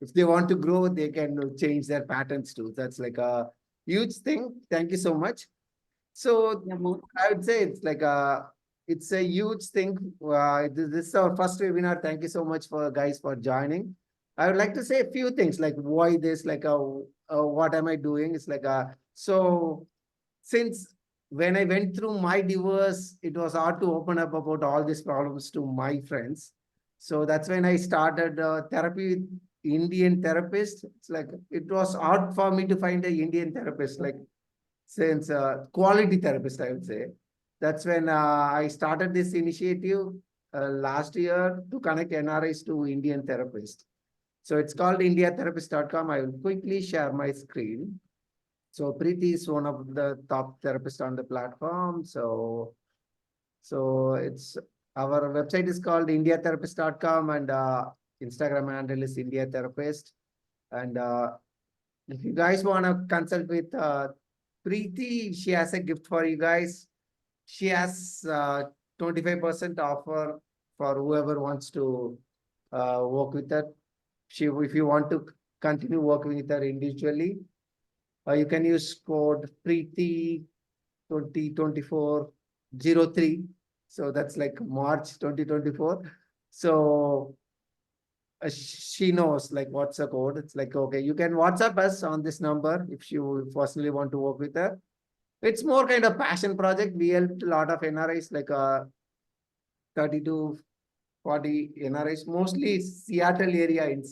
if they want to grow, they can change their patterns too. That's like a huge thing. Thank you so much. So I would say it's a huge thing. This is our first webinar. Thank you so much for guys for joining. I would like to say a few things like why this, what am I doing? It's so since when I went through my divorce, it was hard to open up about all these problems to my friends. So that's when I started therapy with Indian therapist. It was hard for me to find an Indian therapist, since quality therapist, I would say. That's when I started this initiative last year to connect NRIs to Indian therapists. So it's called indiatherapist.com. I will quickly share my screen. So Preeti is one of the top therapists on the platform. So it's our website is called indiatherapist.com, and Instagram handle is India Therapist. And if you guys want to consult with Preeti, she has a gift for you guys. She has 25% offer for whoever wants to work with her. If you want to continue working with her individually, you can use code Preeti 2024-03. So that's like March 2024. So she knows what's the code. It's okay, you can WhatsApp us on this number if you personally want to work with her. It's more kind of passion project. We helped a lot of NRIs, 30 to 40 NRIs, mostly Seattle area, and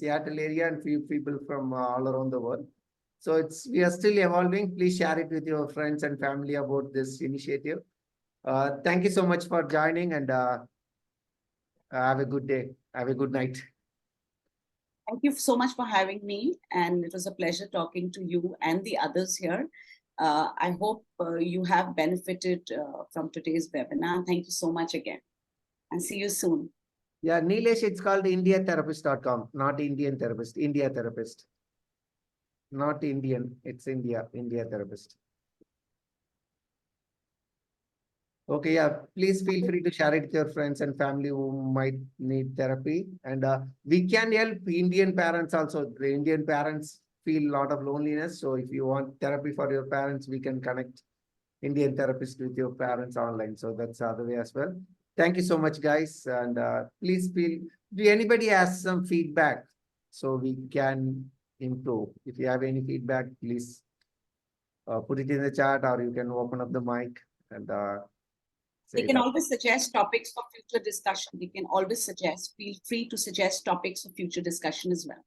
few people from all around the world. So we are still evolving. Please share it with your friends and family about this initiative. Thank you so much for joining, and have a good day. Have a good night. Thank you so much for having me, and it was a pleasure talking to you and the others here. I hope you have benefited from today's webinar. Thank you so much again, and see you soon. Yeah, Nilesh, it's called indiatherapist.com, not Indian Therapist, India Therapist. Not Indian, it's India Therapist. Okay, yeah, please feel free to share it with your friends and family who might need therapy. And we can help Indian parents also. The Indian parents feel a lot of loneliness. So if you want therapy for your parents, we can connect Indian therapist with your parents online. So that's the other way as well. Thank you so much, guys. And please do anybody has some feedback so we can improve? If you have any feedback, please put it in the chat, or you can open up the mic and they can always suggest topics for future discussion. They can always suggest, feel free to suggest topics for future discussion as well.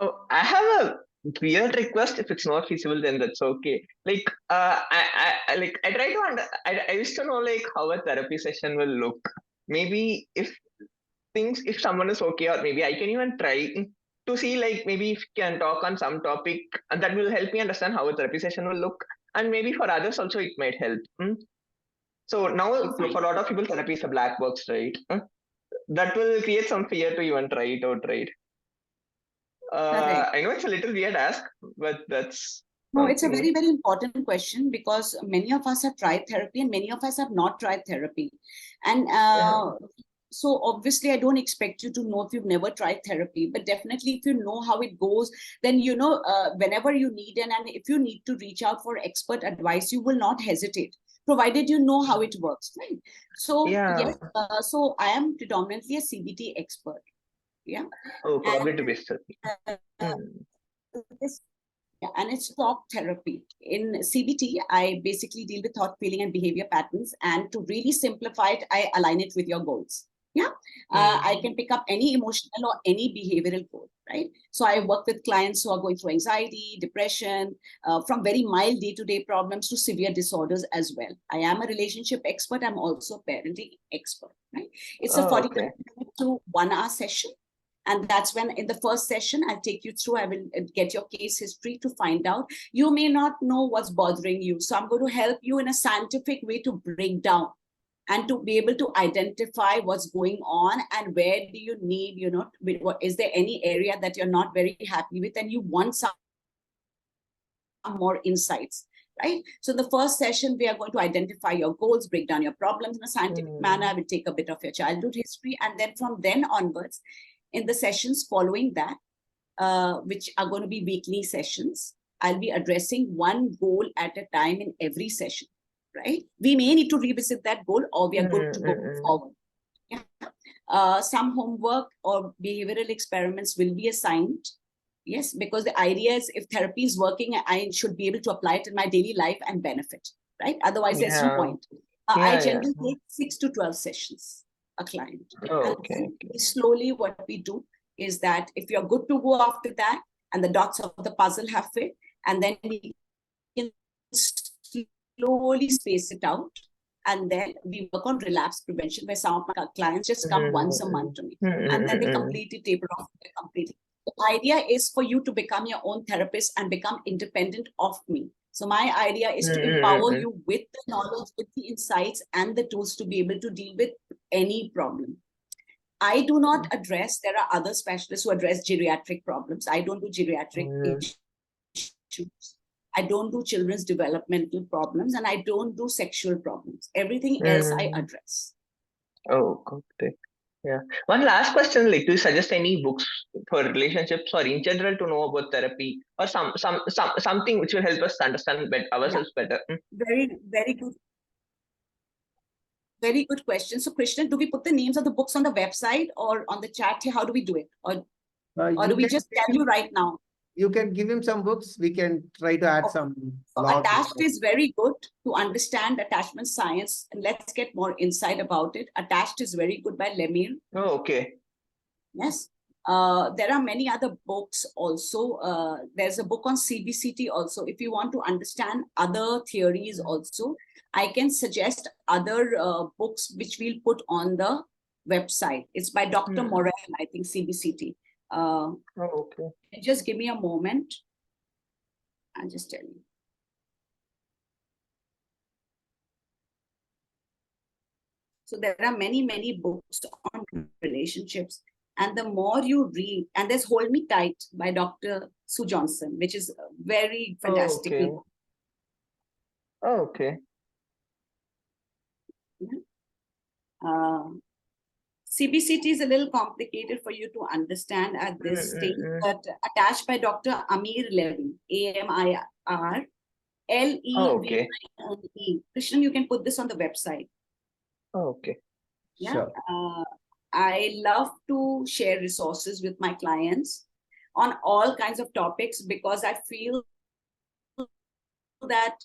Oh, I have a weird request. If it's not feasible, then that's okay. I try to I used to know how a therapy session will look. Maybe if someone is okay, or maybe I can even try to see maybe if you can talk on some topic, and that will help me understand how a therapy session will look. And maybe for others also it might help. So now for a lot of people, therapy is a black box, right? That will create some fear to even try it out, right? I know it's a little weird ask, but that's... No, it's a very, very important question, because many of us have tried therapy and many of us have not tried therapy. And so obviously I don't expect you to know if you've never tried therapy, but definitely if you know how it goes, then whenever you need and if you need to reach out for expert advice, you will not hesitate, provided you know how it works, right? So yes, so I am predominantly a CBT expert. Yeah. Oh, cognitive-based therapy. And it's talk therapy. In CBT, I basically deal with thought, feeling, and behavior patterns. And to really simplify it, I align it with your goals. Yeah. I can pick up any emotional or any behavioral goal, right? So I work with clients who are going through anxiety, depression, from very mild day-to-day problems to severe disorders as well. I am a relationship expert. I'm also a parenting expert, right? It's a 45 to 1 hour session. And that's when in the first session, I'll take you through, I will get your case history to find out. You may not know what's bothering you. So I'm going to help you in a scientific way to break down and to be able to identify what's going on and where do you need, is there any area that you're not very happy with and you want some more insights. right? So the first session, we are going to identify your goals, break down your problems in a scientific manner. We'll take a bit of your childhood history. And then from then onwards, in the sessions following that, which are going to be weekly sessions, I'll be addressing one goal at a time in every session, right? We may need to revisit that goal, or we are good to go forward. Yeah. Some homework or behavioral experiments will be assigned. Yes, because the idea is if therapy is working, I should be able to apply it in my daily life and benefit, right? Otherwise, there's no point. I generally take 6 to 12 sessions a client. Okay. Slowly, what we do is that if you're good to go after that, and the dots of the puzzle have fit, and then we can slowly space it out. And then we work on relapse prevention, where some of my clients just come once a month to me, and then they completely taper off completely. The idea is for you to become your own therapist and become independent of me. So my idea is to empower you with the knowledge, with the insights, and the tools to be able to deal with any problem. I do not address, there are other specialists who address geriatric problems. I don't do geriatric issues. I don't do children's developmental problems, and I don't do sexual problems. Everything else I address. Oh, okay. Yeah. One last question, like, do you suggest any books for relationships or in general to know about therapy, or something which will help us understand ourselves better? Very, very good. Very good question. So, Krishna, do we put the names of the books on the website or on the chat here? How do we do it? Or do we just tell you right now? You can give him some books. We can try to add some. So Attached is very good to understand attachment science. And let's get more insight about it. Attached is very good by Lemire. Oh, okay. Yes. There are many other books also. There's a book on CBCT also. If you want to understand other theories also, I can suggest other books which we'll put on the website. It's by Dr. Morel, I think, CBCT. Okay. Just give me a moment. I'll just tell you. So there are many, many books on relationships. And the more you read, and there's Hold Me Tight by Dr. Sue Johnson, which is very fantastic. Okay. Okay. Yeah. CBCT is a little complicated for you to understand at this stage, but Attached by Dr. Amir Levy, AMIR LEVINE. Okay. Krishnan, you can put this on the website. Okay. Yeah. Sure. I love to share resources with my clients on all kinds of topics, because I feel that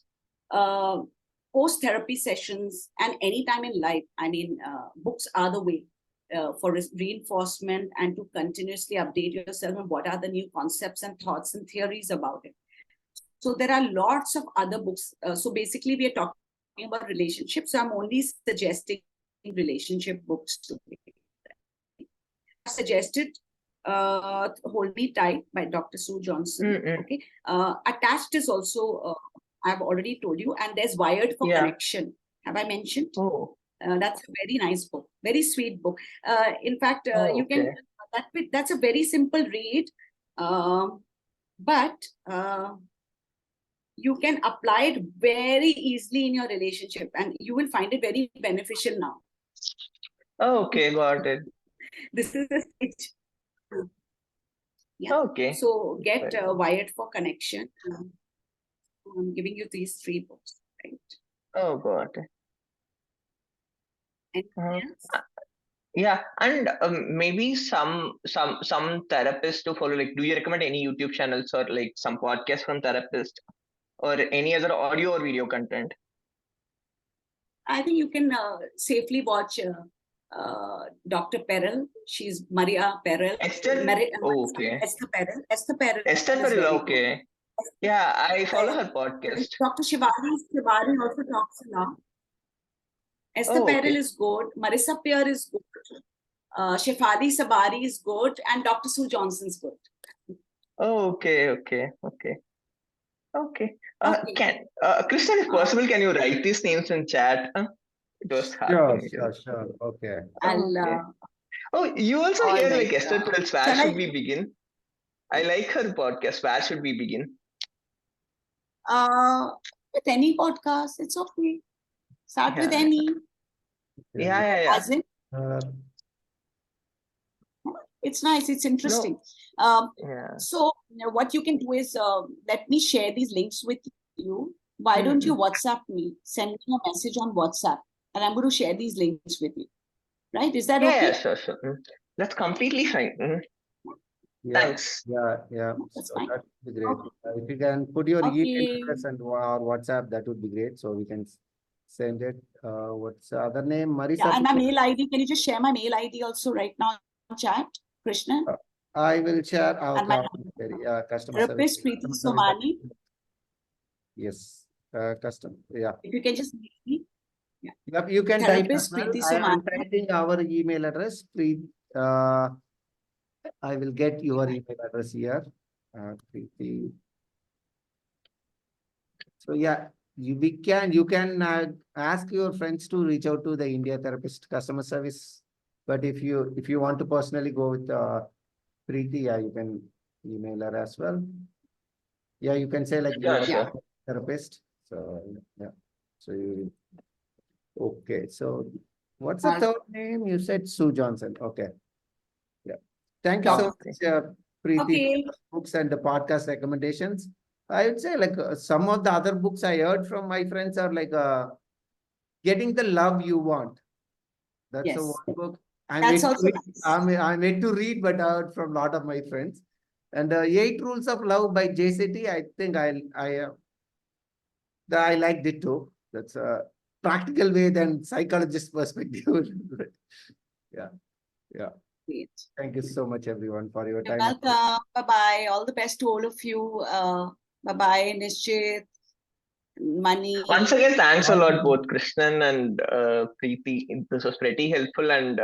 post-therapy sessions and any time in life, I mean, books are the way for reinforcement and to continuously update yourself on what are the new concepts and thoughts and theories about it. So there are lots of other books. So basically, we are talking about relationships. So I'm only suggesting relationship books to me. I've suggested Hold Me Tight by Dr. Sue Johnson. Okay. Attached is also, I've already told you, and there's Wired for Connection. Have I mentioned? Oh. That's a very nice book, very sweet book. In fact, you can, that's a very simple read, but you can apply it very easily in your relationship, and you will find it very beneficial now. Okay, got it. This is the stage. Yeah. Okay. So get Wired for Connection. I'm giving you these 3 books, right? Oh, got it. Anything else? Yeah, and maybe some therapists to follow. Like, do you recommend any YouTube channels or like some podcasts from therapists or any other audio or video content? I think you can safely watch Dr. Perel. She's Maria Perel. Esther? Okay. Esther Perel. Esther Perel. Esther Perel, okay. Yeah, I follow her podcast. Dr. Shivani also talks a lot. Esther Perel is good. Marissa Peer is good. Shefali Sabari is good. And Dr. Sue Johnson is good. Okay. Krishnan, if possible, can you write these names in chat? It was hard. Sure. Okay. Oh, you also hear like Esther Perel's Where Shall Should We Begin? I like her podcast. Where Should We Begin? with any podcast. It's okay. Start with Yeah. any. Yeah. As in, Uh, it's nice. It's interesting. Yeah. So what you can do is let me share these links with you. Why don't you WhatsApp me? Send me a message on WhatsApp, and I'm going to share these links with you. Right? Is that okay? Yeah, sure. That's completely fine. Yeah, Thanks. yeah. That's So fine. that would be great. Okay. If you can put your email Okay. address and or WhatsApp, that would be great. So we can send it. What's the other name? Marisa. Yeah, and my mail ID. Can you just share my mail ID also right now in chat, Krishnan? I will share our And my customer service. therapist Preeti Somani. Yes, custom. Yeah. If you can just make me. Yep, you can type as Therapist well. Preeti I am Somani. typing our email address. I will get your email address here. Preeti. So yeah, you can ask your friends to reach out to the India Therapist customer service. But if you want to personally go with Preeti, yeah, you can email her as well. Yeah, you can say like you Yeah, are sure. a therapist. So yeah. So you okay. So what's the third name? You said Sue Johnson. Okay. Yeah. Thank you so much, Preeti, for Okay. the books and the podcast recommendations. I would say like some of the other books I heard from my friends are like Getting the Love You Want. That's a Yes. one book. That's also nice. I'm yet to read, but I heard from a lot of my friends. And 8 Rules of Love by J. Shetty, I think I liked it too. That's a practical way than psychologist perspective. Yeah. Yeah. Great. Thank you so much, everyone, for your You're time. welcome. Bye-bye. All the best to all of you. Bye-bye, Nishchit, Mani. Once again, thanks a lot, both Krishnan and Preeti. This was pretty helpful, and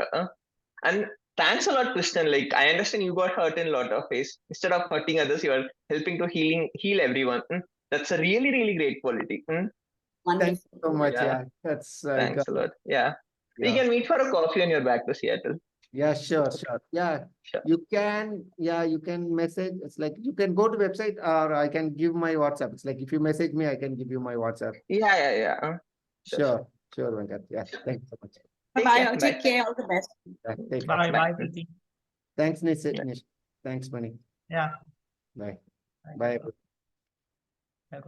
thanks a lot, Krishnan. Like I understand you got hurt in a lot of ways. Instead of hurting others, you are helping to heal everyone. That's a really, really great quality. Thank you Wonderful. so much. Yeah. Yeah, that's Thanks a lot. Yeah. We yeah. can meet for a coffee when you're back to Seattle. Yeah, sure. Yeah, Sure. you can message. It's like you can go to website or I can give my WhatsApp. It's like if you message me, I can give you my WhatsApp. Yeah. Sure, Venkat. Yeah, thank you so much. Bye-bye. Bye. Take care. All the best. Yeah, take care. Bye, Bye. bye, Preeti. Thanks, Nish. Thanks, Mani. Yeah. Bye. Bye. Bye.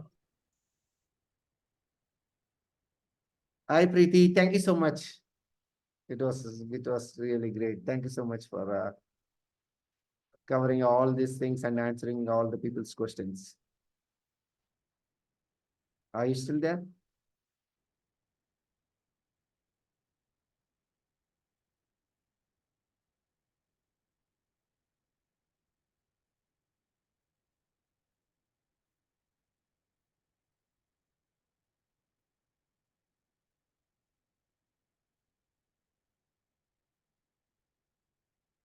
Hi, Preeti. Thank you so much. It was really great. Thank you so much for covering all these things and answering all the people's questions. Are you still there?